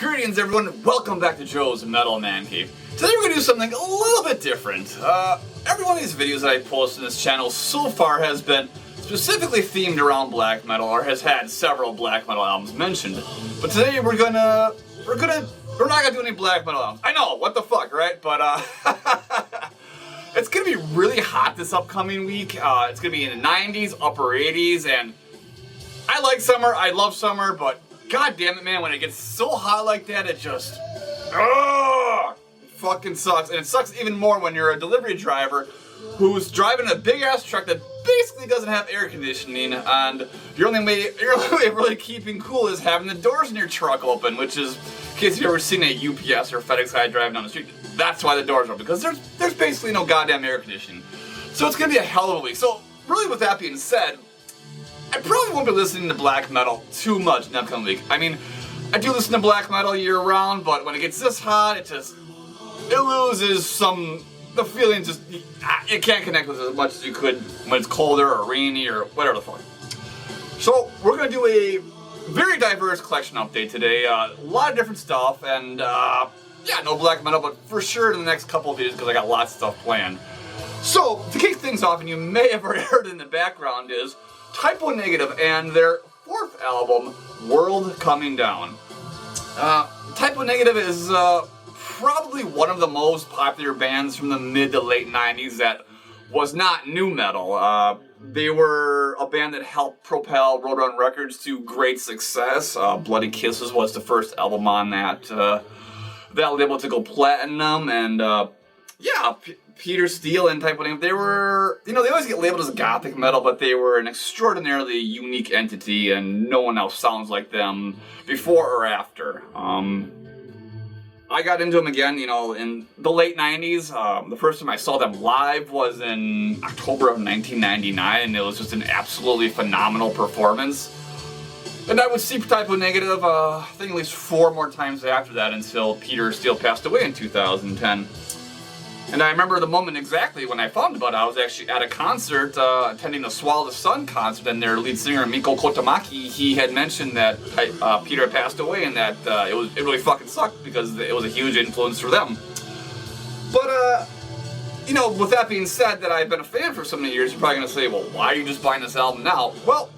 Greetings everyone, welcome back to Joe's Metal Mancave. Today we're going to do something a little bit different. Every one of these videos that I post on this channel so far has been specifically themed around black metal or has had several black metal albums mentioned. But today we're not gonna do any black metal albums. I know, what the fuck, right? But it's gonna be really hot this upcoming week. It's gonna be in the 90s, upper 80s, and I like summer, I love summer, but god damn it, man, when it gets so hot like that, it just fucking sucks. And it sucks even more when you're a delivery driver who's driving a big ass truck that basically doesn't have air conditioning, and your only way of really keeping cool is having the doors in your truck open, which is, in case you've ever seen a UPS or FedEx guy driving down the street, that's why the doors are open, because there's basically no goddamn air conditioning. So it's gonna be a hell of a week. So really, with that being said, I probably won't be listening to black metal too much in the upcoming week. I mean, I do listen to black metal year round, but when it gets this hot, it loses the feeling, just, it can't connect with it as much as you could when it's colder or rainy or whatever the fuck. So we're gonna do a very diverse collection update today. A lot of different stuff, and yeah, no black metal, but for sure in the next couple of videos because I got lots of stuff planned. So to kick things off, and you may have already heard in the background, is Type O Negative and their fourth album, World Coming Down. Type O Negative is probably one of the most popular bands from the mid to late 90s that was not nu metal. They were a band that helped propel Roadrunner Records to great success. Bloody Kisses was the first album on that was able to go platinum, and yeah, Peter Steele and Type O Negative, they were, they always get labeled as Gothic metal, but they were an extraordinarily unique entity, and no one else sounds like them before or after. I got into them again, in the late 90s. The first time I saw them live was in October of 1999, and it was just an absolutely phenomenal performance. And I would see Type O Negative, I think at least 4 more times after that until Peter Steele passed away in 2010. And I remember the moment exactly when I found about it. I was actually at a concert, attending the Swallow the Sun concert, and their lead singer, Mikko Kotomaki, he had mentioned that Peter had passed away, and that it really fucking sucked because it was a huge influence for them. But, with that being said, that I've been a fan for so many years, you're probably going to say, well, why are you just buying this album now? Well,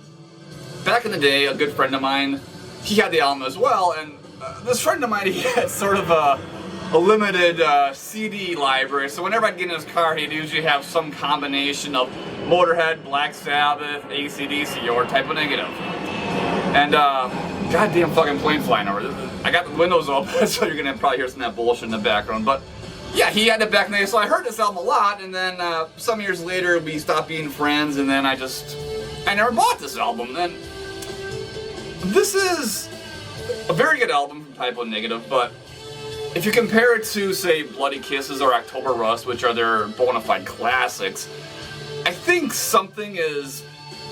back in the day, a good friend of mine, he had the album as well, and this friend of mine, he had sort of a limited CD library, so whenever I'd get in his car, he'd usually have some combination of Motorhead, Black Sabbath, AC/DC, or Type O Negative. And goddamn fucking plane flying over. I got the windows open, so you're gonna probably hear some of that bullshit in the background. But yeah, he had it back in the day, so I heard this album a lot, and then some years later we stopped being friends, and then I never bought this album. And this is a very good album from Type O Negative, but if you compare it to, say, Bloody Kisses or October Rust, which are their bona fide classics, I think something is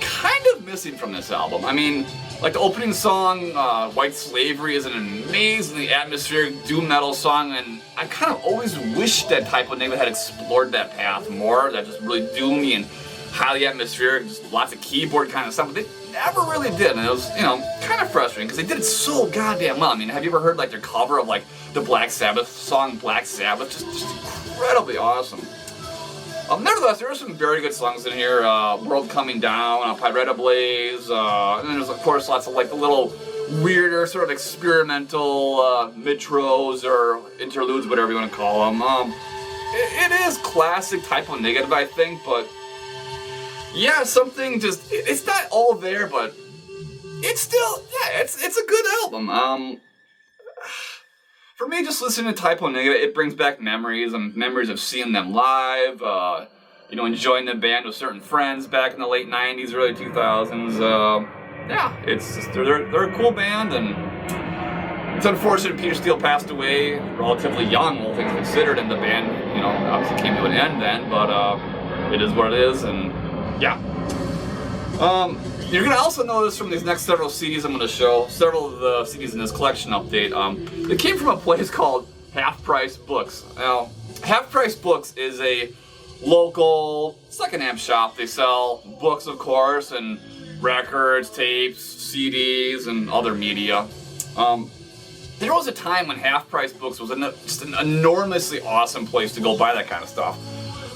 kind of missing from this album. I mean, like the opening song, White Slavery, is an amazingly atmospheric doom metal song, and I kind of always wished that Type O Negative had explored that path more, that just really doomy and highly atmospheric, just lots of keyboard kind of stuff, but they never really did, and it was, kind of frustrating, because they did it so goddamn well. I mean, have you ever heard, like, their cover of, like, the Black Sabbath song, Black Sabbath? Just incredibly awesome. Nevertheless, there are some very good songs in here. World Coming Down, Pyretta Blaze, and then there's, of course, lots of, like, the little weirder, sort of experimental mitros or interludes, whatever you want to call them. It is classic Type O Negative, I think, but yeah, something just, it's not all there, but it's still, yeah, it's a good album. For me, just listening to Type O Negative, it brings back memories of seeing them live, enjoying the band with certain friends back in the late 90s, early 2000s. Yeah, it's just, they're a cool band, and it's unfortunate Peter Steele passed away relatively young, all things considered, and the band, obviously came to an end then, but it is what it is, and yeah. You're going to also notice from these next several CDs I'm going to show, several of the CDs in this collection update, they came from a place called Half Price Books. Now, Half Price Books is a local secondhand shop. They sell books, of course, and records, tapes, CDs, and other media. there was a time when Half Price Books was just an enormously awesome place to go buy that kind of stuff.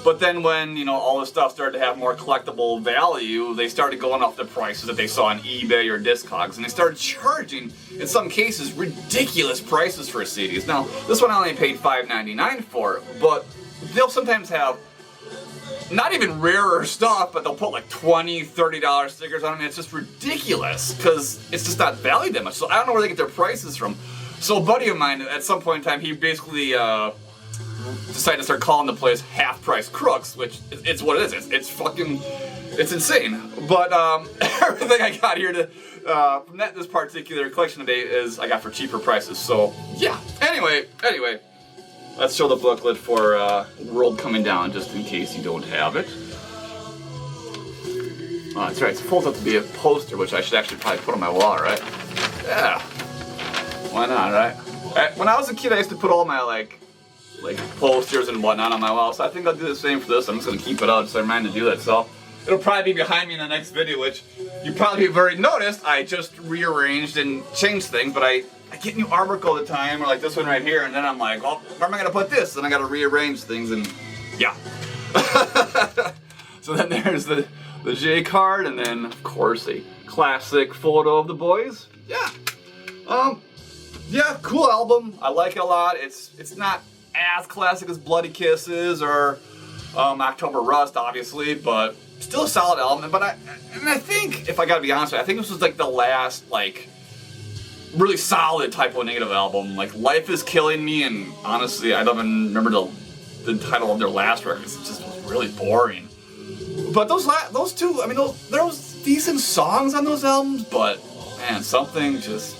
But then when, you know, all this stuff started to have more collectible value, they started going off the prices that they saw on eBay or Discogs, and they started charging, in some cases, ridiculous prices for CDs. Now, this one I only paid $5.99 for, but they'll sometimes have not even rarer stuff, but they'll put like $20, $30 stickers on them, and it's just ridiculous, because it's just not valued that much. So I don't know where they get their prices from. So a buddy of mine, at some point in time, he basically decided to start calling the place Half Price Crooks, which it's what it is. It's insane. But everything I got here to from this particular collection today is I got for cheaper prices. So yeah. Anyway, let's show the booklet for World Coming Down, just in case you don't have it. Oh, that's right. It's folds up to be a poster, which I should actually probably put on my wall, right? Yeah. Why not, right? When I was a kid, I used to put all my like posters and whatnot on my wall, so I think I'll do the same for this. I'm just gonna keep it out so I remind to do that. So it'll probably be behind me in the next video, which you probably have already noticed. I just rearranged and changed things, but I get new artwork all the time, or like this one right here, and then I'm like, well, where am I gonna put this? Then I gotta rearrange things, and yeah. So then there's the J card, and then of course a classic photo of the boys. Yeah. Yeah, cool album. I like it a lot. It's not as classic as Bloody Kisses or October Rust, obviously, but still a solid album. But I think, if I gotta be honest with you, I think this was like the last like really solid Type O Negative album. Like Life Is Killing Me, and honestly, I don't even remember the title of their last record. It just was really boring. But those two, I mean, there was decent songs on those albums, but man, something just.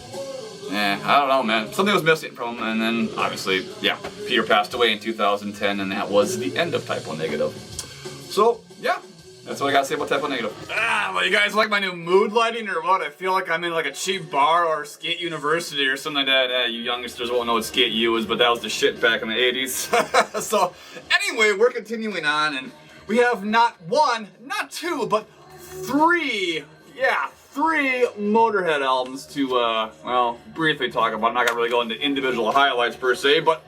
I don't know, man. Something was missing from them, and then, obviously, yeah, Peter passed away in 2010, and that was the end of Type O Negative. So, yeah, that's what I gotta say about Type O Negative. Well, you guys like my new mood lighting, or what? I feel like I'm in, like, a cheap bar or Skate University or something like that. You youngsters won't know what Skate U is, but that was the shit back in the 80s. So, anyway, we're continuing on, and we have not one, not two, but three Motorhead albums to, well, briefly talk about. I'm not gonna really go into individual highlights per se, but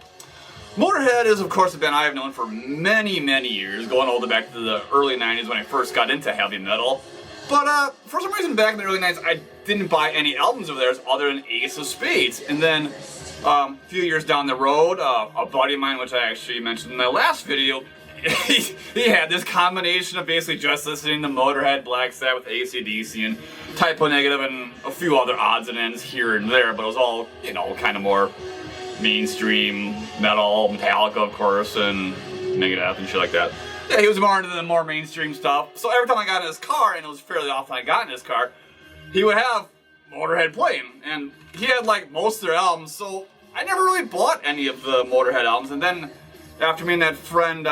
Motorhead is, of course, a band I have known for many, many years, going all the way back to the early 90s when I first got into heavy metal. But, for some reason back in the early 90s, I didn't buy any albums of theirs other than Ace of Spades. And then, a few years down the road, a buddy of mine, which I actually mentioned in my last video, he had this combination of basically just listening to Motorhead, Black Sabbath, AC/DC, and Type O Negative, and a few other odds and ends here and there, but it was all, you know, kind of more mainstream metal, Metallica, of course, and Megadeth and shit like that. Yeah, he was more into the more mainstream stuff. So every time I got in his car, and it was fairly often I got in his car, he would have Motorhead playing, and he had like most of their albums, so I never really bought any of the Motorhead albums. And then after me and that friend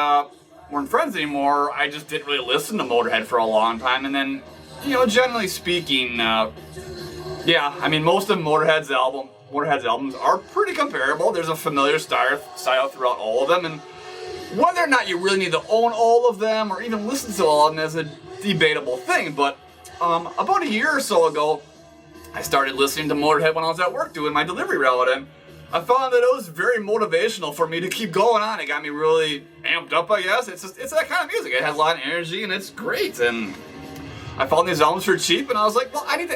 weren't friends anymore, I just didn't really listen to Motorhead for a long time. And then, you know, generally speaking, yeah, I mean, most of Motorhead's albums are pretty comparable. There's a familiar style throughout all of them, and whether or not you really need to own all of them or even listen to all of them is a debatable thing. But about a year or so ago, I started listening to Motorhead when I was at work doing my delivery route, and I found that it was very motivational for me to keep going on. It got me really amped up, I guess. It's that kind of music. It has a lot of energy, and it's great. And I found these albums for cheap, and I was like, well, I need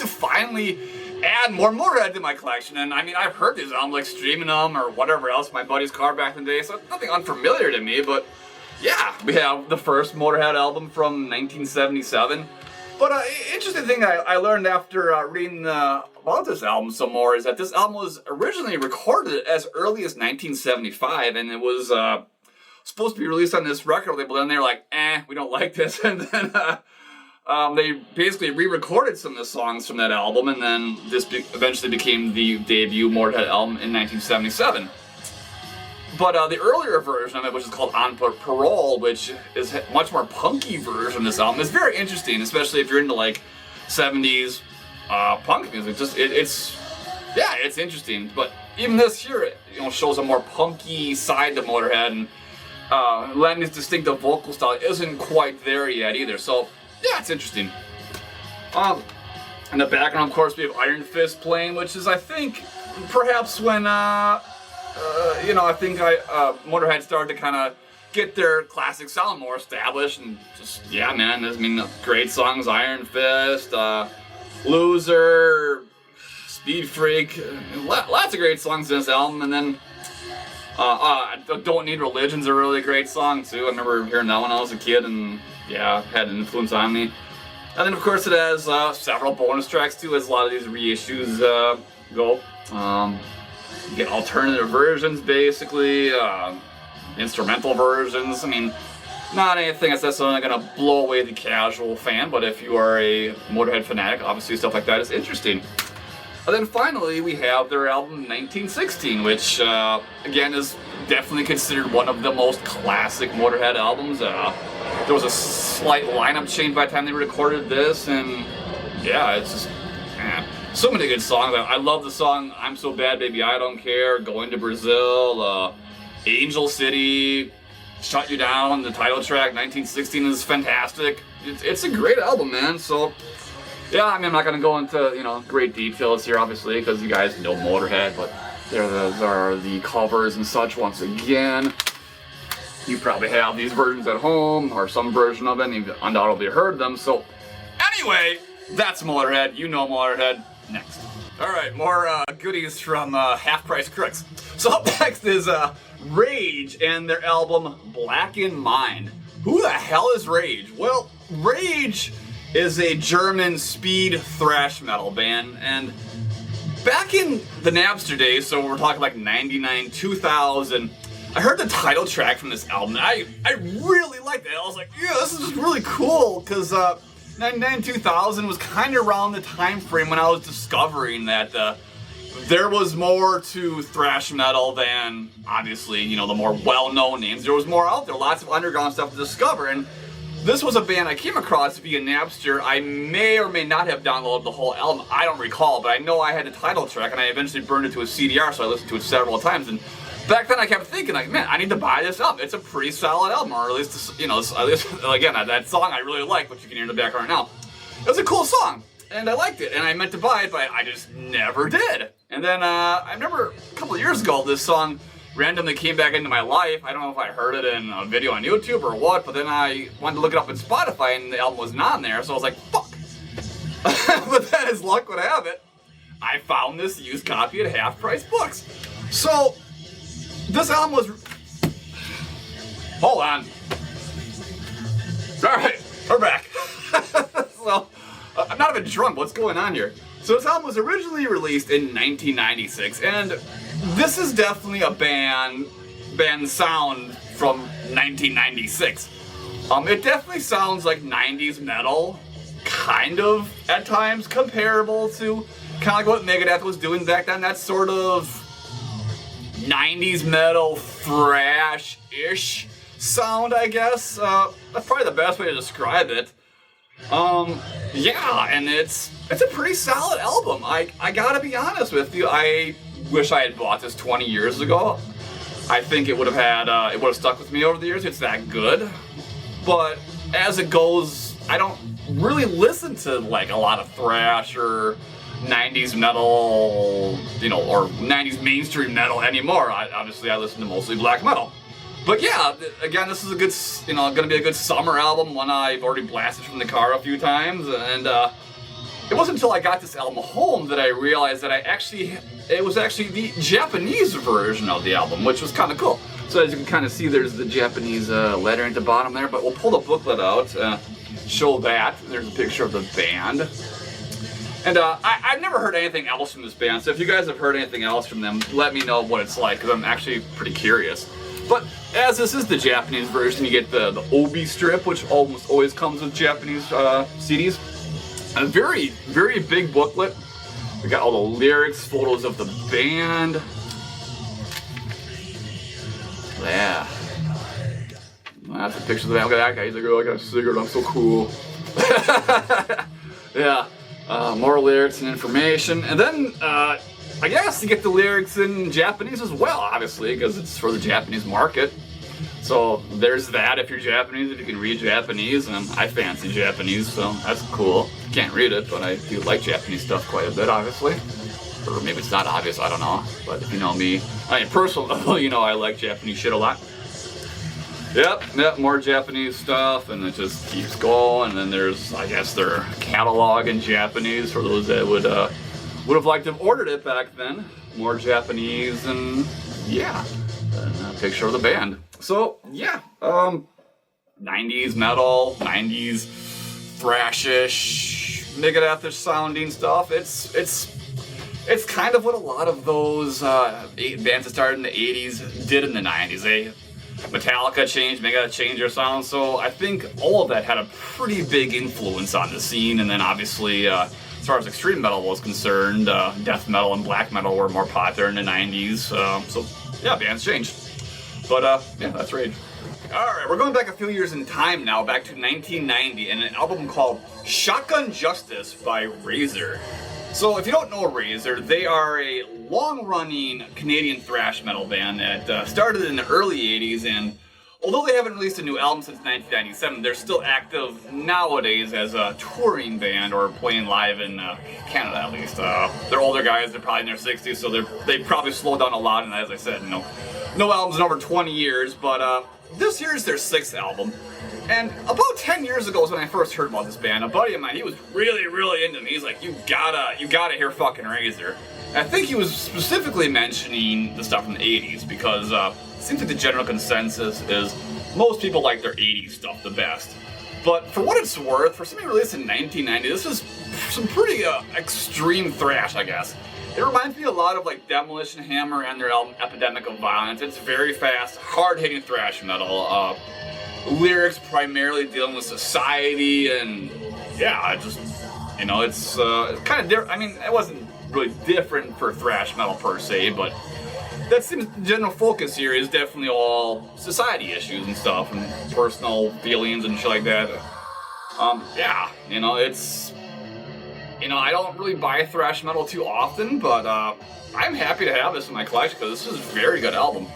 to finally add more Motorhead to my collection. And I mean, I've heard these albums, like streaming them or whatever else in my buddy's car back in the day, so it's nothing unfamiliar to me. But yeah, we have the first Motorhead album from 1977. But interesting thing I learned after reading about this album some more is that this album was originally recorded as early as 1975, and it was supposed to be released on this record label. Then they were like, we don't like this, and then they basically re-recorded some of the songs from that album, and then this eventually became the debut Motorhead album in 1977. But the earlier version of it, which is called On Parole, which is a much more punky version of this album, is very interesting, especially if you're into like 70s punk music. It's interesting. But even this here, you know, shows a more punky side to Motorhead, and Lenny's distinctive vocal style isn't quite there yet either. So yeah, it's interesting. In the background, of course, we have Iron Fist playing, which is, I think, perhaps when, you know, I think Motorhead started to kind of get their classic sound more established, and just, yeah, man, I mean, great songs, Iron Fist, Loser, Speed Freak, lots of great songs in this album, and then Don't Need Religion's a really great song, too. I remember hearing that when I was a kid, and, yeah, had an influence on me. And then, of course, it has several bonus tracks, too, as a lot of these reissues go. You get alternative versions, basically, instrumental versions. I mean, not anything that's necessarily going to blow away the casual fan, but if you are a Motorhead fanatic, obviously stuff like that is interesting. And then finally, we have their album 1916, which, again, is definitely considered one of the most classic Motorhead albums. There was a slight lineup change by the time they recorded this, and yeah, it's just, man, so many good songs. I love the song I'm So Bad Baby I Don't Care, Going to Brazil, Angel City, Shut You Down, the title track, 1916 is fantastic. It's a great album, man, so yeah, I mean, I'm not going to go into, you know, great details here, obviously, because you guys know Motorhead, but there are the covers and such once again. You probably have these versions at home, or some version of it, and you've undoubtedly heard them. So, anyway, that's Motorhead. You know Motorhead. Next. Alright, more goodies from Half Price Crooks. So up next is Rage and their album Black in Mind. Who the hell is Rage? Well, Rage is a German speed thrash metal band, and back in the Napster days, so we're talking like 99, 2000, I heard the title track from this album, and I really liked it. I was like, yeah, this is just really cool, because 99, 2000 was kind of around the time frame when I was discovering that there was more to thrash metal than, obviously, you know, the more well-known names. There was more out there, lots of underground stuff to discover, and this was a band I came across via Napster. I may or may not have downloaded the whole album, I don't recall, but I know I had the title track, and I eventually burned it to a CDR, so I listened to it several times, and back then I kept thinking, like, man, I need to buy this album. It's a pretty solid album, or at least, you know, at least, again, that song I really like, which you can hear in the background now. It was a cool song, and I liked it, and I meant to buy it, but I just never did. And then, I remember a couple of years ago, this song randomly came back into my life. I don't know if I heard it in a video on YouTube or what, but then I wanted to look it up on Spotify, and the album was not on there, so I was like, fuck. But then, as luck would have it, I found this used copy at Half Price Books. So, this album was... Hold on. Alright, we're back. So, I'm not even drunk. What's going on here? So this album was originally released in 1996, and this is definitely a band sound from 1996. It definitely sounds like 90s metal, kind of, at times, comparable to kind of like what Megadeth was doing back then. That sort of 90s metal thrash-ish sound, I guess. That's probably the best way to describe it. Yeah, and it's a pretty solid album. I gotta be honest with you. I wish I had bought this 20 years ago. I think it would have stuck with me over the years. It's that good. But as it goes, I don't really listen to like a lot of thrash or 90s metal, you know, or 90s mainstream metal anymore. Obviously I listen to mostly black metal. But yeah, again, this is a good, you know, gonna be a good summer album, one I've already blasted from the car a few times, and it wasn't until I got this album home that I realized that it was actually the Japanese version of the album, which was kind of cool. So as you can kind of see, there's the Japanese lettering at the bottom there, but we'll pull the booklet out, show that. There's a picture of the band. And I've never heard anything else from this band, so if you guys have heard anything else from them, let me know what it's like, because I'm actually pretty curious. But as this is the Japanese version, you get the Obi strip, which almost always comes with Japanese CDs. A very, very big booklet. We got all the lyrics, photos of the band. Yeah. That's a picture of the band. Look at that guy. He's like, oh, I got a cigarette. I'm so cool. Yeah. More lyrics and information. And then, I guess you get the lyrics in Japanese as well, obviously, because it's for the Japanese market. So there's that if you're Japanese, if you can read Japanese, and I fancy Japanese, so that's cool. Can't read it, but I do like Japanese stuff quite a bit, obviously. Or maybe it's not obvious, I don't know. But if you know me, I mean, personally, you know I like Japanese shit a lot. Yep, more Japanese stuff, and it just keeps going. And then there's, I guess, their catalog in Japanese for those that would have liked to have ordered it back then. More Japanese, and yeah, and a picture of the band. So yeah, 90s metal, 90s thrashish, Megadeth-ish sounding stuff. It's kind of what a lot of those bands that started in the 80s did in the 90s. Metallica changed, Megadeth changed their sound, so I think all of that had a pretty big influence on the scene. And then obviously, as far as extreme metal was concerned, death metal and black metal were more popular in the 90s. So yeah, bands changed. But yeah, that's Rage. Alright, we're going back a few years in time now, back to 1990, and an album called Shotgun Justice by Razor. So if you don't know Razor, they are a long-running Canadian thrash metal band that started in the early 80s, and although they haven't released a new album since 1997, they're still active nowadays as a touring band or playing live in Canada at least. They're older guys, they're probably in their 60s, so they probably slowed down a lot, and as I said, no albums in over 20 years, but this year's their 6th album. And about 10 years ago was when I first heard about this band. A buddy of mine, he was really, really into me. He's like, you gotta hear fucking Razor. And I think he was specifically mentioning the stuff from the 80s because it seems like the general consensus is most people like their 80s stuff the best. But for what it's worth, for something released in 1990, this is some pretty extreme thrash, I guess. It reminds me a lot of like Demolition Hammer and their album Epidemic of Violence. It's very fast, hard-hitting thrash metal. Lyrics primarily dealing with society, and yeah, it's kind of different. I mean, it wasn't really different for thrash metal per se, but that seems the general focus here is definitely all society issues and stuff, and personal feelings and shit like that. Yeah, it's, I don't really buy thrash metal too often, but I'm happy to have this in my collection because this is a very good album.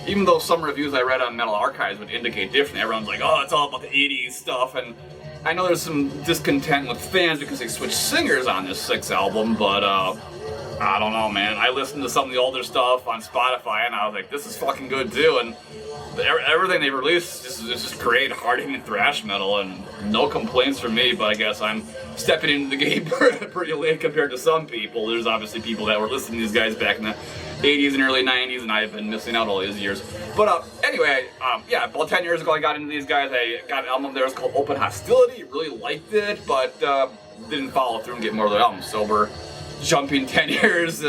Even though some reviews I read on Metal Archives would indicate different, everyone's like, oh, it's all about the 80s stuff, and I know there's some discontent with fans because they switched singers on this 6th album, but I don't know, man. I listened to some of the older stuff on Spotify, and I was like, this is fucking good too, and everything they've released is just great, hard-hitting thrash metal, and no complaints from me, but I guess I'm stepping into the game pretty late compared to some people. There's obviously people that were listening to these guys back in the 80s and early 90s, and I've been missing out all these years. But anyway, yeah, about 10 years ago I got into these guys. I got an album of theirs called Open Hostility. Really liked it, but didn't follow through and get more of their albums. So we're jumping 10 years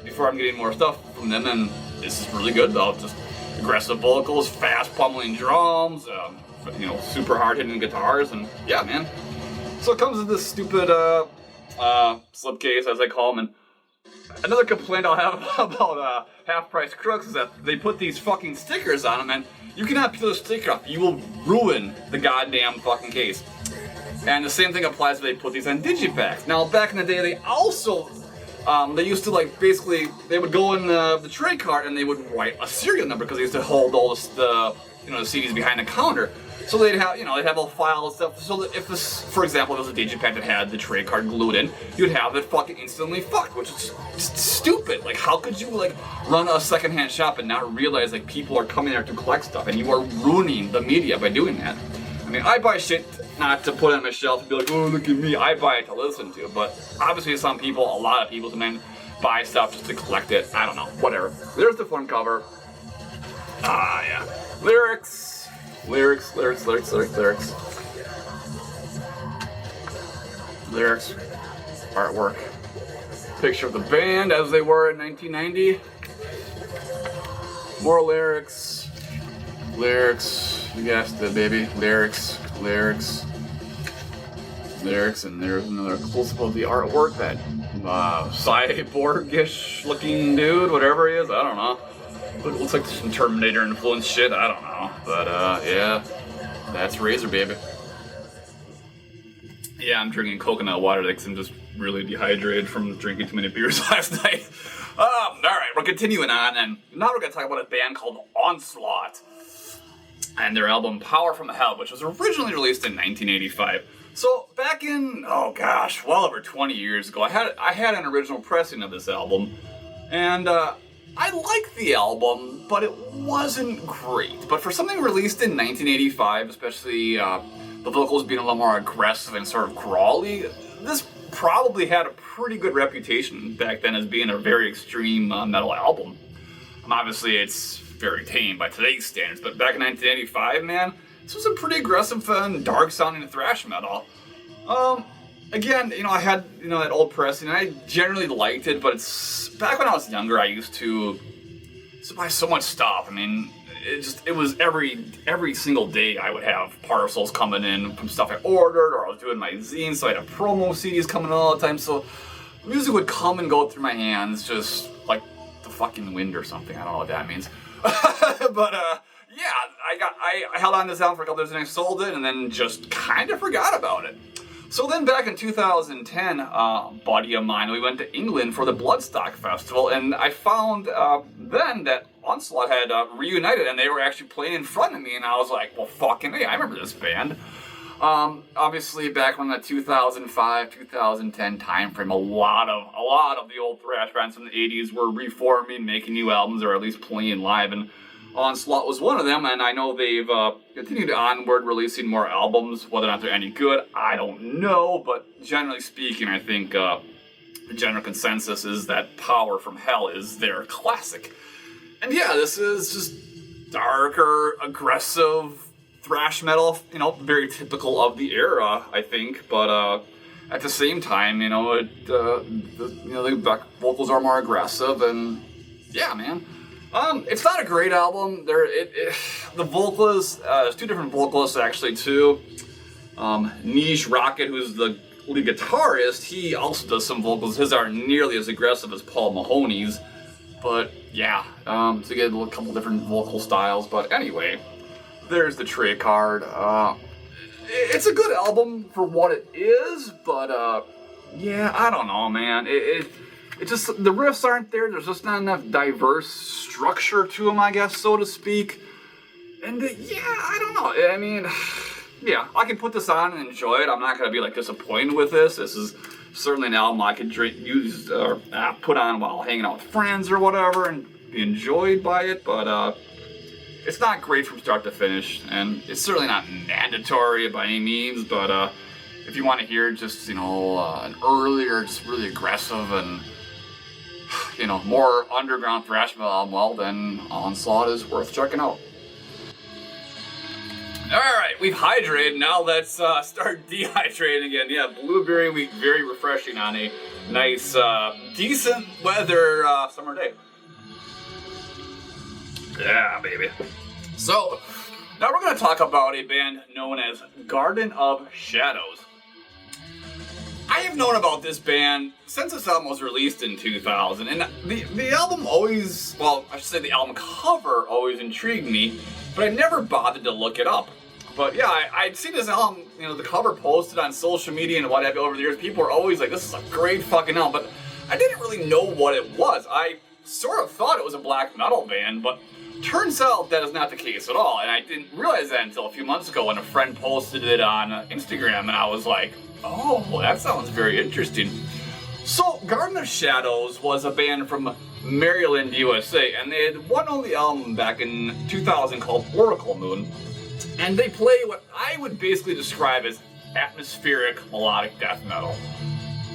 before I'm getting more stuff from them, and this is really good though. Just aggressive vocals, fast pummeling drums, super hard-hitting guitars, and yeah, man. So it comes with this stupid slipcase, as I call them, and another complaint I'll have about half-price crooks is that they put these fucking stickers on them, and you cannot peel the sticker off. You will ruin the goddamn fucking case. And the same thing applies if they put these on digipacks. Now, back in the day, they also, they used to, like, basically, they would go in the tray cart and they would write a serial number because they used to hold all the CDs behind the counter. So they'd have, they'd have a file and stuff. So that if this, for example, there was a digipack that had the tray card glued in, you'd have it fucking instantly fucked, which is just stupid. Like, how could you, like, run a secondhand shop and not realize, like, people are coming there to collect stuff, and you are ruining the media by doing that? I mean, I buy shit not to put on my shelf and be like, oh, look at me. I buy it to listen to. But obviously some people, a lot of people, sometimes buy stuff just to collect it. I don't know. Whatever. There's the front cover. Yeah. Lyrics. Artwork. Picture of the band as they were in 1990. More lyrics. You guessed it, baby. Lyrics, and there's another close-up of the artwork. That cyborg-ish looking dude, whatever he is, I don't know. It looks like some Terminator influence shit, I don't know. But yeah, that's Razor, baby. Yeah, I'm drinking coconut water because I'm just really dehydrated from drinking too many beers last night. Alright, we're continuing on, and now we're going to talk about a band called Onslaught and their album Power from Hell, which was originally released in 1985. So back in, oh gosh, well over 20 years ago, I had an original pressing of this album, and I liked the album, but it wasn't great. But for something released in 1985, especially the vocals being a little more aggressive and sort of crawly, this probably had a pretty good reputation back then as being a very extreme metal album. Obviously, it's very tame by today's standards, but back in 1985, man, this was a pretty aggressive and dark-sounding thrash metal. Again, I had, that old pressing, and I generally liked it, but it's, back when I was younger, I used to buy so much stuff. I mean, it was every single day I would have parcels coming in from stuff I ordered, or I was doing my zine, so I'd have promo CDs coming in all the time, so music would come and go through my hands just like the fucking wind or something. I don't know what that means. But, yeah, I held on to this album for a couple years and I sold it and then just kind of forgot about it. So then back in 2010, buddy of mine, we went to England for the Bloodstock Festival, and I found then that Onslaught had reunited and they were actually playing in front of me, and I was like, well, fucking hey, I remember this band. Obviously back when the 2005, 2010 time frame, a lot of the old thrash bands from the 80s were reforming, making new albums, or at least playing live, and Onslaught was one of them, and I know they've continued onward releasing more albums. Whether or not they're any good, I don't know, but generally speaking, I think the general consensus is that Power from Hell is their classic. And yeah, this is just darker, aggressive thrash metal, very typical of the era, I think, but at the same time, the vocals are more aggressive, and yeah, man. It's not a great album. The vocalists, there's two different vocalists actually too. Nish Rocket, who's the lead guitarist, he also does some vocals. His aren't nearly as aggressive as Paul Mahoney's, but yeah, so you get a couple different vocal styles. But anyway, there's the tray card. It's a good album for what it is, but yeah, I don't know, man. It just, the riffs aren't there. There's just not enough diverse structure to them, I guess, so to speak. And yeah, I don't know. I mean, yeah, I can put this on and enjoy it. I'm not going to be like disappointed with this. This is certainly an album I could use or put on while hanging out with friends or whatever and be enjoyed by it. But it's not great from start to finish. And it's certainly not mandatory by any means. But if you want to hear just, an earlier, just really aggressive and more underground thrash metal album, well, then Onslaught is worth checking out. Alright, we've hydrated, now let's start dehydrating again. Yeah, Blueberry Week, very refreshing on a nice, decent weather summer day. Yeah, baby. So, now we're going to talk about a band known as Garden of Shadows. I have known about this band since this album was released in 2000, and the album always, well, I should say the album cover always intrigued me, but I never bothered to look it up. But yeah, I'd seen this album, the cover posted on social media and whatever over the years. People were always like, this is a great fucking album, but I didn't really know what it was. I sort of thought it was a black metal band, but turns out that is not the case at all, and I didn't realize that until a few months ago when a friend posted it on Instagram, and I was like, oh, well, that sounds very interesting. So, Garden of Shadows was a band from Maryland, USA, and they had one only album back in 2000 called Oracle Moon, and they play what I would basically describe as atmospheric melodic death metal.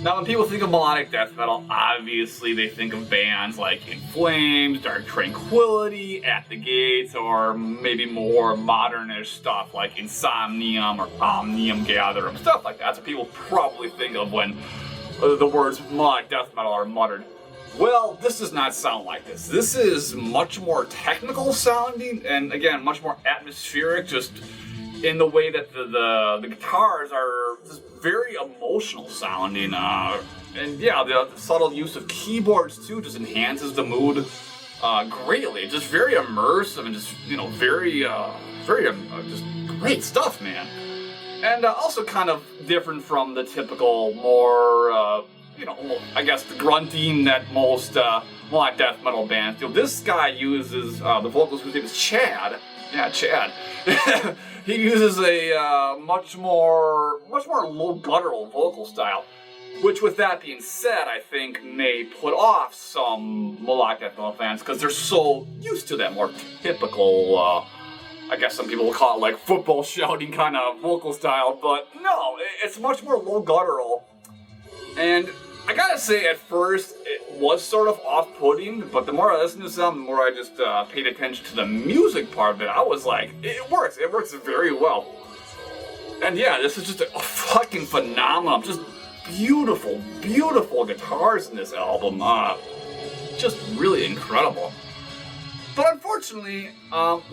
Now, when people think of melodic death metal, obviously they think of bands like In Flames, Dark Tranquillity, At the Gates, or maybe more modernish stuff like Insomnium or Omnium Gatherum, stuff like that. That's what people probably think of when the words melodic death metal are muttered. Well, this does not sound like this. This is much more technical sounding, and again, much more atmospheric, just in the way that the guitars are just very emotional sounding, and yeah, the subtle use of keyboards too just enhances the mood greatly. Just very immersive and just very just great stuff, man. And also kind of different from the typical more I guess the grunting that most melodic death metal bands do. This guy uses the vocals, whose name is Chad. Yeah, Chad. He uses a much more low guttural vocal style, which, with that being said, I think may put off some melodic death metal fans because they're so used to that more typical, I guess some people will call it like football shouting kind of vocal style, but no, it's much more low guttural. And I gotta say, at first, it was sort of off-putting, but the more I listened to some, the more I just paid attention to the music part of it, I was like, it works very well. And yeah, this is just a fucking phenomenal, just beautiful, beautiful guitars in this album, just really incredible. But unfortunately,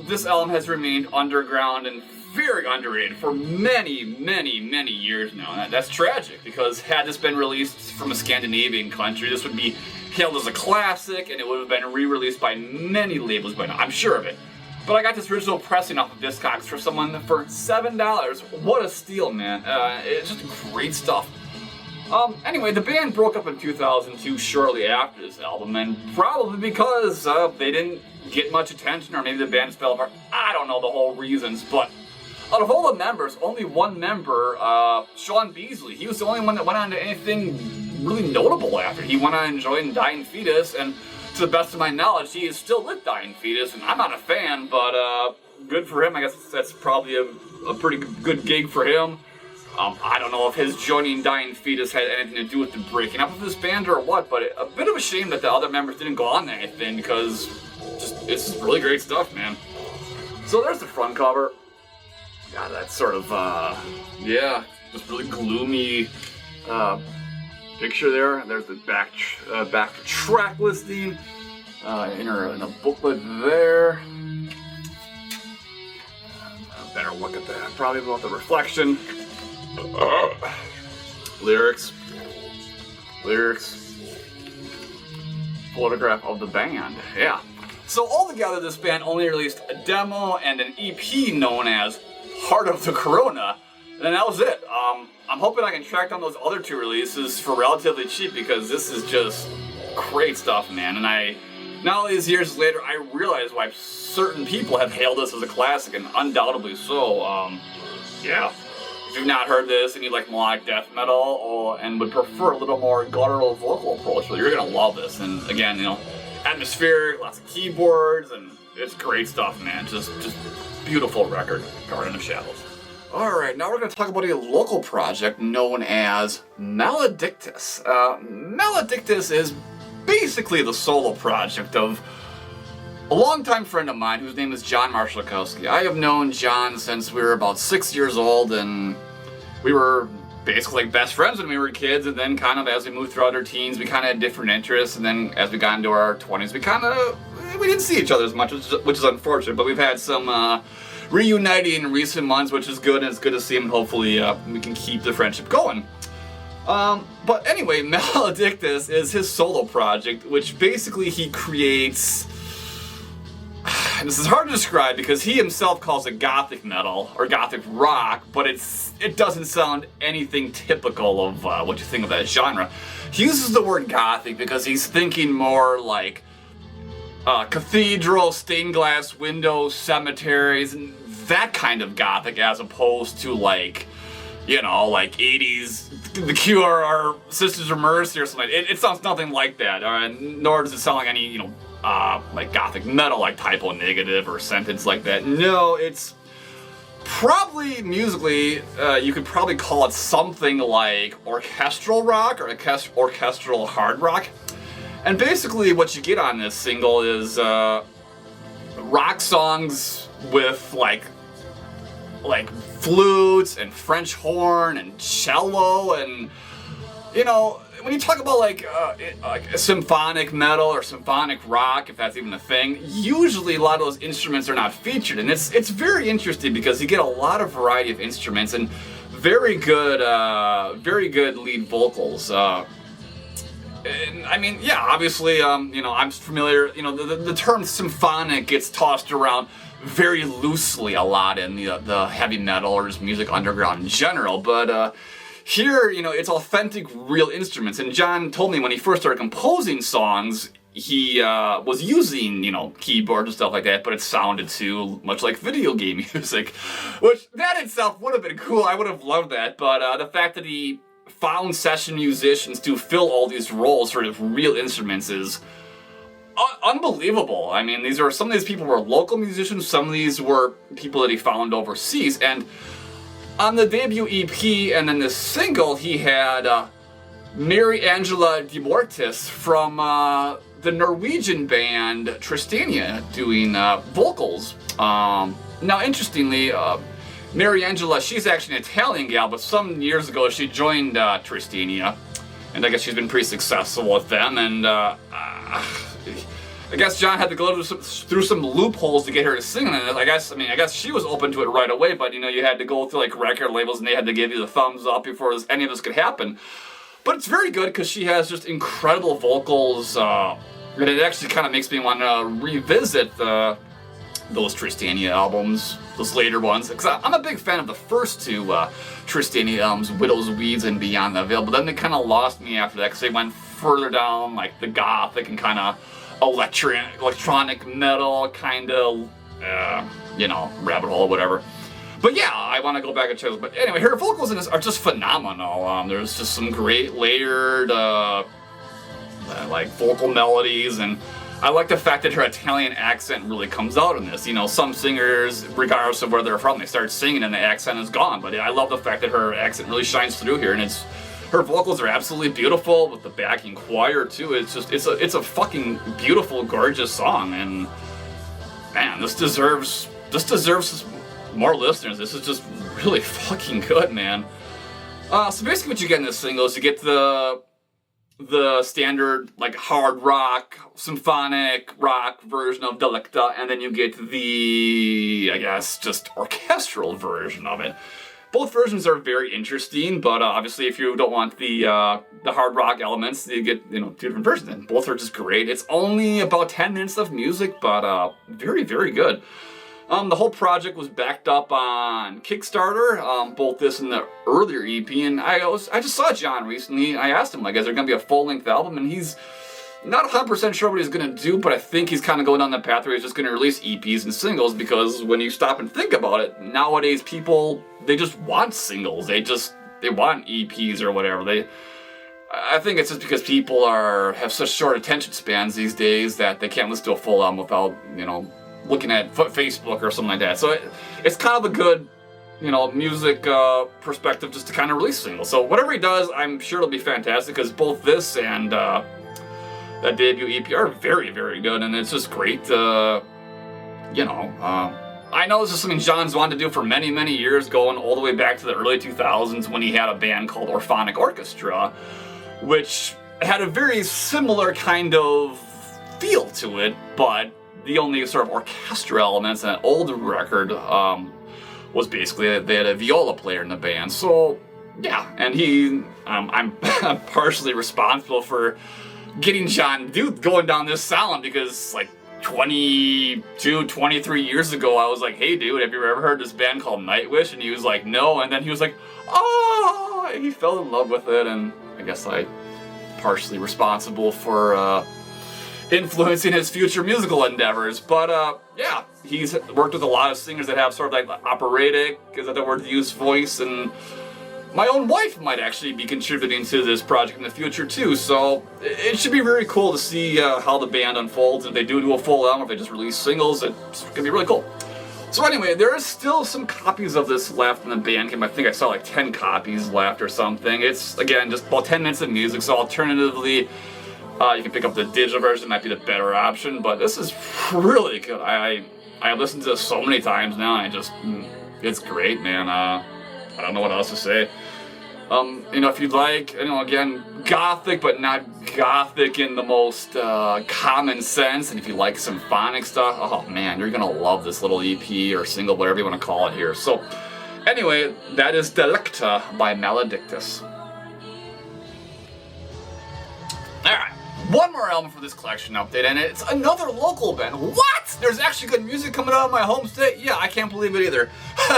this album has remained underground and very underrated for many, many, many years now. And that's tragic, because had this been released from a Scandinavian country, this would be hailed as a classic, and it would have been re-released by many labels by now, I'm sure of it. But I got this original pressing off of Discogs for $7. What a steal, man. It's just great stuff. Anyway, the band broke up in 2002 shortly after this album, and probably because they didn't get much attention, or maybe the band fell apart. I don't know the whole reasons, but out of all the members, only one member, Sean Beasley, he was the only one that went on to anything really notable after. He went on enjoying Dying Fetus, and to the best of my knowledge, he is still with Dying Fetus, and I'm not a fan, but good for him. I guess that's probably a pretty good gig for him. I don't know if his joining Dying Fetus had anything to do with the breaking up of this band or what, but a bit of a shame that the other members didn't go on to anything, because it's really great stuff, man. So there's the front cover. God, that's sort of, yeah, just really gloomy picture there. There's the back track listing in a booklet there. A better look at that, probably about the reflection. Lyrics, photograph of the band, yeah. So altogether, this band only released a demo and an EP known as Heart of the Corona, and that was it. I'm hoping I can track down those other two releases for relatively cheap, because this is just great stuff, man. And now all these years later, I realize why certain people have hailed this as a classic, and undoubtedly so. Yeah. If you've not heard this and you like melodic death metal and would prefer a little more guttural vocal approach, well, you're gonna love this. And again, atmospheric, lots of keyboards, and it's great stuff, man. Just beautiful record, Garden of Shadows. Alright, now we're going to talk about a local project known as Maledictis. Maledictis is basically the solo project of a longtime friend of mine whose name is John Marszalkowski. I have known John since we were about 6 years old, and we were basically like best friends when we were kids, and then kind of as we moved throughout our teens, we kind of had different interests, and then as we got into our 20s, we didn't see each other as much, which is unfortunate, but we've had some reuniting in recent months, which is good, and it's good to see him, and hopefully we can keep the friendship going. But anyway, Maledictis is his solo project, which basically he creates. And this is hard to describe because he himself calls it Gothic metal or Gothic rock, but it doesn't sound anything typical of what you think of that genre. He uses the word Gothic because he's thinking more like cathedral, stained glass windows, cemeteries, and that kind of Gothic, as opposed to like 80s, The Cure or Sisters of Mercy or something. It sounds nothing like that, nor does it sound like any, like Gothic metal, like Typo Negative or Sentence like that. No, it's probably musically, you could probably call it something like orchestral rock or orchestral hard rock. And basically what you get on this single is rock songs with like flutes and French horn and cello, and when you talk about like symphonic metal or symphonic rock, if that's even a thing, usually a lot of those instruments are not featured, and it's very interesting because you get a lot of variety of instruments and very good lead vocals. And I mean, yeah, obviously, I'm familiar. The term symphonic gets tossed around very loosely a lot in the heavy metal or just music underground in general, but here, it's authentic, real instruments. And John told me when he first started composing songs, he was using, you know, keyboards and stuff like that, but it sounded too much like video game music, which that itself would have been cool. I would have loved that, but the fact that he found session musicians to fill all these roles for real instruments is unbelievable. I mean, some of these people were local musicians, some of these were people that he found overseas, and on the debut EP and then this single, he had Mary Angela de Mortis from the Norwegian band Tristania doing vocals. Now, interestingly, Mary Angela, she's actually an Italian gal, but some years ago she joined Tristania, and I guess she's been pretty successful with them, and I guess John had to go through some loopholes to get her to sing in it. I guess she was open to it right away, but you know, you had to go through like record labels and they had to give you the thumbs up before any of this could happen. But it's very good because she has just incredible vocals, and it actually kind of makes me want to revisit those Tristania albums, those later ones, because I'm a big fan of the first two Tristania albums, Widow's Weeds and Beyond the Veil, but then they kind of lost me after that because they went further down like the Gothic and kind of electronic metal kind of, you know, rabbit hole or whatever. But yeah, I want to go back and check this. But anyway, her vocals in this are just phenomenal. There's just some great layered, like vocal melodies, and I like the fact that her Italian accent really comes out in this. You know, some singers, regardless of where they're from, they start singing and the accent is gone. But I love the fact that her accent really shines through here, and her vocals are absolutely beautiful with the backing choir too. It's a fucking beautiful, gorgeous song, and man, this deserves more listeners. This is just really fucking good, man. So basically, what you get in this single is you get the standard like hard rock, symphonic rock version of Delicta, and then you get the, I guess, just orchestral version of it. Both versions are very interesting, but obviously if you don't want the hard rock elements, you get, you know, two different versions, and both are just great. It's only about 10 minutes of music, but very, very good. The whole project was backed up on Kickstarter, both this and the earlier EP, and I just saw John recently. I asked him, like, is there going to be a full-length album? And he's not 100% sure what he's going to do, but I think he's kind of going down that path where he's just going to release EPs and singles, because when you stop and think about it, nowadays people, they just want singles. They want EPs or whatever. I think it's just because people have such short attention spans these days that they can't listen to a full album without, you know, looking at Facebook or something like that. So it's kind of a good, you know, music perspective just to kind of release singles. So whatever he does, I'm sure it'll be fantastic, because both this and that debut EP are very, very good, and it's just great. You know, I know this is something John's wanted to do for many, many years, going all the way back to the early 2000s when he had a band called Orphonic Orchestra, which had a very similar kind of feel to it, but the only sort of orchestral elements in that older record was basically they had a viola player in the band. So yeah, and I'm partially responsible for getting John going down this sound, because like 22, 23 years ago, I was like, hey dude, have you ever heard this band called Nightwish? And he was like, no, and then he was like, oh, he fell in love with it, and I guess I partially responsible for influencing his future musical endeavors. But yeah, he's worked with a lot of singers that have sort of like operatic, is that the word to use, voice, and my own wife might actually be contributing to this project in the future too, so it should be very cool to see how the band unfolds. If they do a full album, if they just release singles, it's gonna be really cool. So anyway, there is still some copies of this left in the Bandcamp. I think I saw like 10 copies left or something. It's, again, just about 10 minutes of music, so alternatively, you can pick up the digital version. It might be the better option, but this is really good. I listened to this so many times now, and it's great, man. I don't know what else to say. You know, if you'd like, you know, again, Gothic, but not Gothic in the most common sense, and if you like symphonic stuff, oh man, you're gonna love this little EP or single, whatever you want to call it here. So, anyway, that is Delicta by Maledictis. Alright. One more album for this collection update, and it's another local band. What? There's actually good music coming out of my home state? Yeah, I can't believe it either.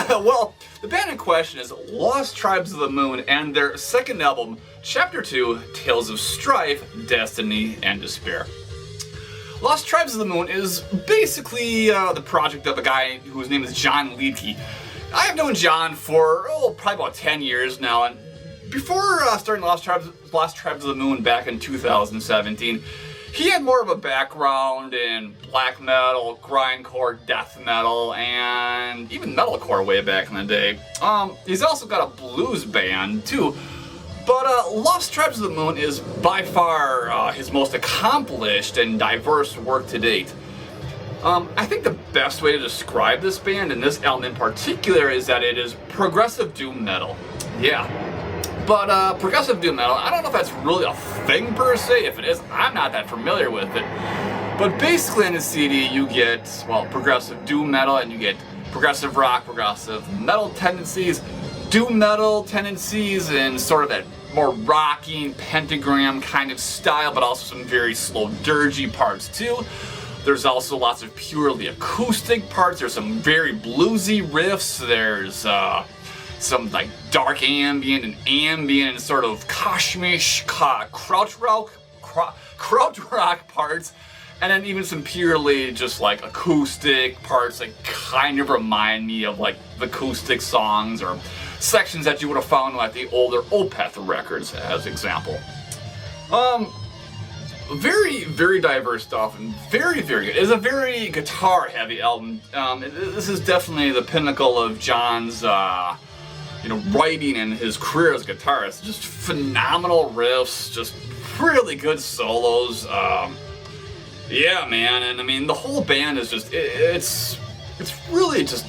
Well, the band in question is Lost Tribes of the Moon, and their second album, Chapter 2, Tales of Strife, Destiny, and Despair. Lost Tribes of the Moon is basically the project of a guy whose name is John Leakey. I have known John for, probably about 10 years now, and before starting Lost Tribes of the Moon back in 2017, he had more of a background in black metal, grindcore, death metal, and even metalcore way back in the day. He's also got a blues band too, but Lost Tribes of the Moon is by far his most accomplished and diverse work to date. I think the best way to describe this band, and this album in particular, is that it is progressive doom metal. Yeah. But progressive doom metal, I don't know if that's really a thing per se. If it is, I'm not that familiar with it. But basically in the CD you get, progressive doom metal, and you get progressive rock, progressive metal tendencies, doom metal tendencies, and sort of that more rocking pentagram kind of style, but also some very slow dirgy parts too. There's also lots of purely acoustic parts. There's some very bluesy riffs. There's some like dark ambient and sort of Kashmish krautrock parts, and then even some purely just like acoustic parts that kind of remind me of like the acoustic songs or sections that you would have found like the older Opeth records, as example. Very, very diverse stuff and very, very good. It's a very guitar-heavy album. This is definitely the pinnacle of John's writing and his career as a guitarist. Just phenomenal riffs, just really good solos. Yeah, man, and I mean the whole band is just it's really just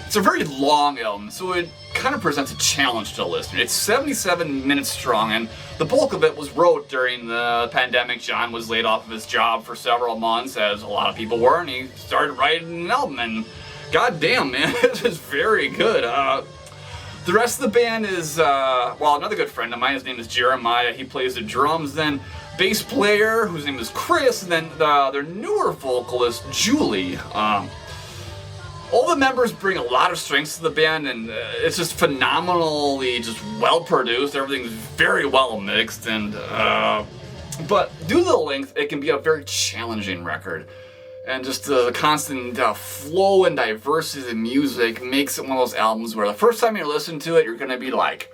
it's a very long album, so it kind of presents a challenge to the listener. It's 77 minutes strong, and the bulk of it was wrote during the pandemic. John was laid off of his job for several months, as a lot of people were, and he started writing an album, and goddamn, man, this is very good. The rest of the band is, another good friend of mine. His name is Jeremiah. He plays the drums. Then bass player, whose name is Chris, and then their newer vocalist, Julie. All the members bring a lot of strengths to the band, and it's just phenomenally just well produced. Everything's very well mixed, and but due to the length, it can be a very challenging record. And just the constant flow and diversity of the music makes it one of those albums where the first time you listen to it, you're gonna be like,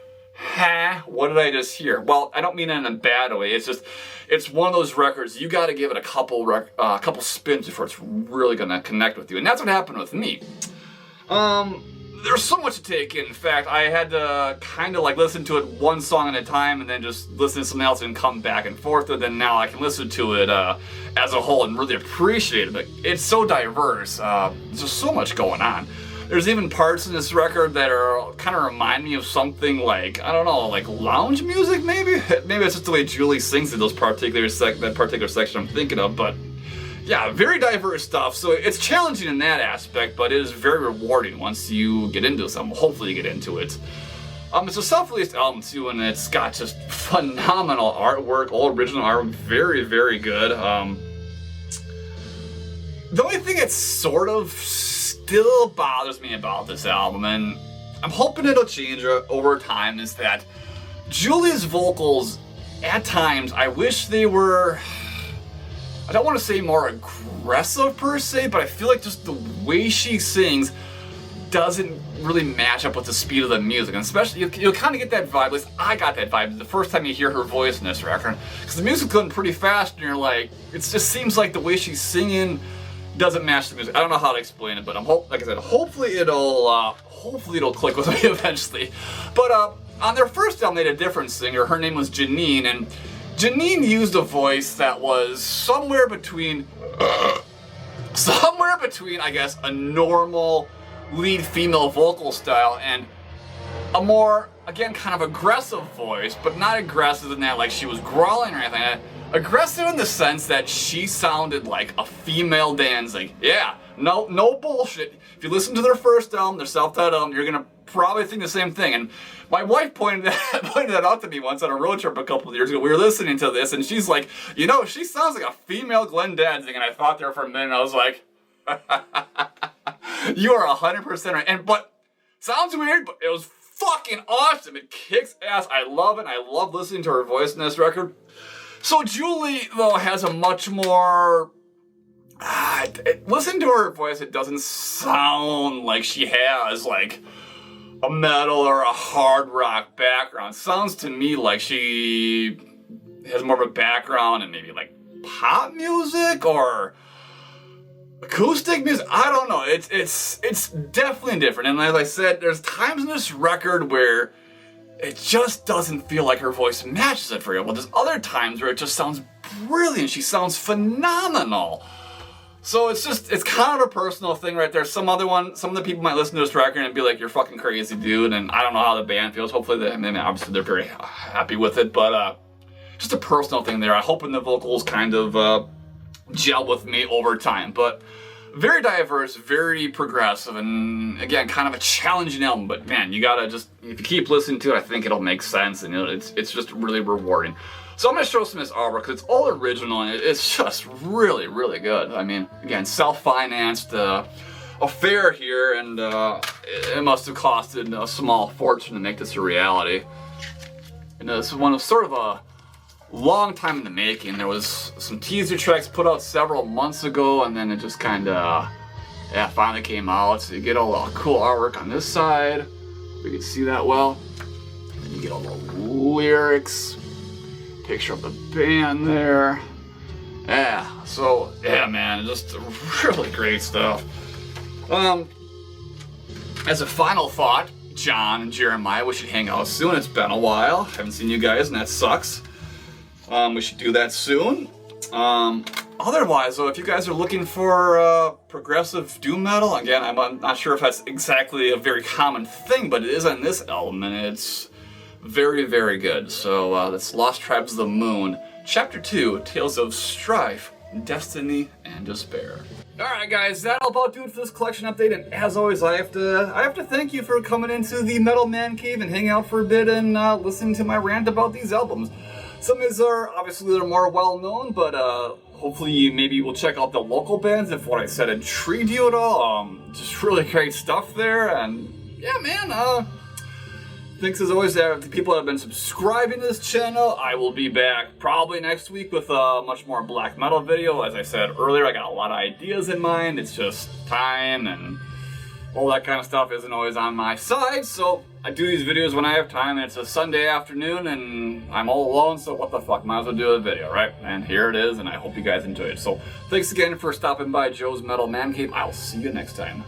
what did I just hear? Well, I don't mean it in a bad way. It's just, it's one of those records, you gotta give it a couple spins before it's really gonna connect with you. And that's what happened with me. There's so much to take in. In fact, I had to kind of like listen to it one song at a time and then just listen to something else and come back and forth. And then now I can listen to it as a whole and really appreciate it. But it's so diverse. There's just so much going on. There's even parts in this record that are kind of remind me of something like, I don't know, like lounge music maybe? Maybe it's just the way Julie sings in those that particular section I'm thinking of, but yeah, very diverse stuff. So it's challenging in that aspect, but it is very rewarding once you get into something. Hopefully you get into it. It's a self-released album too, and it's got just phenomenal artwork, all original artwork, very, very good. The only thing that sort of still bothers me about this album, and I'm hoping it'll change over time, is that Julie's vocals, at times, I wish they were, I don't want to say more aggressive per se, but I feel like just the way she sings doesn't really match up with the speed of the music. And especially, you'll kind of get that vibe, at least I got that vibe the first time you hear her voice in this record. Because the music's going pretty fast and you're like, it just seems like the way she's singing doesn't match the music. I don't know how to explain it, but like I said, hopefully it'll click with me eventually. But on their first album, they had a different singer. Her name was Janine, and Janine used a voice that was somewhere between, I guess, a normal lead female vocal style and a more, again, kind of aggressive voice, but not aggressive in that like she was growling or anything. Aggressive in the sense that she sounded like a female Danzig. Yeah, no bullshit. If you listen to their first album, their self-titled album, you're gonna probably think the same thing. And my wife pointed that out to me once on a road trip a couple of years ago. We were listening to this, and she's like, you know, she sounds like a female Glenn Danzig. And I thought there for a minute, and I was like, you are 100% right. But sounds weird, but it was fucking awesome. It kicks ass. I love it. I love listening to her voice in this record. So Julie, though, has a much more... listen to her voice, it doesn't sound like she has, like, a metal or a hard rock background. It sounds to me like she has more of a background in maybe, like, pop music or acoustic music. I don't know. It's definitely different. And as I said, there's times in this record where it just doesn't feel like her voice matches it very well. There's other times where it just sounds brilliant. She sounds phenomenal. So it's kind of a personal thing right there. Some of the people might listen to this record and be like, you're fucking crazy, dude. And I don't know how the band feels. Hopefully, obviously they're very happy with it. But just a personal thing there. I hope the vocals kind of gel with me over time. But very diverse, very progressive, and again, kind of a challenging album. But man, you gotta just, if you keep listening to it, I think it'll make sense, and it's just really rewarding. So I'm gonna show some of this artwork, because it's all original, and it's just really, really good. I mean, again, self-financed affair here, and it must have costed a small fortune to make this a reality. And this is one of sort of a long time in the making. There was some teaser tracks put out several months ago, and then it just kind of, finally came out. So you get all the cool artwork on this side, if you can see that well. And you get all the lyrics, picture of the band there. Yeah, so, yeah, man, just really great stuff. As a final thought, John and Jeremiah, we should hang out soon. It's been a while. Haven't seen you guys, and that sucks. We should do that soon. Otherwise, though, if you guys are looking for progressive doom metal, again, I'm not sure if that's exactly a very common thing, but it is on this album, and it's very, very good. So that's Lost Tribes of the Moon, Chapter 2, Tales of Strife, Destiny, and Despair. Alright guys, that'll about do it for this collection update, and as always, I have to thank you for coming into the Metal Man Cave and hang out for a bit and listening to my rant about these albums. Some of these are obviously a little more well-known, but hopefully you maybe will check out the local bands if what I said intrigued you at all. Just really great stuff there, and yeah, man, thanks as always to the people that have been subscribing to this channel. I will be back probably next week with a much more black metal video. As I said earlier, I got a lot of ideas in mind. It's just time, and all that kind of stuff isn't always on my side, so I do these videos when I have time, and it's a Sunday afternoon, and I'm all alone, so what the fuck, might as well do a video, right? And here it is, and I hope you guys enjoyed it. So, thanks again for stopping by Joe's Metal Man Cave. I'll see you next time.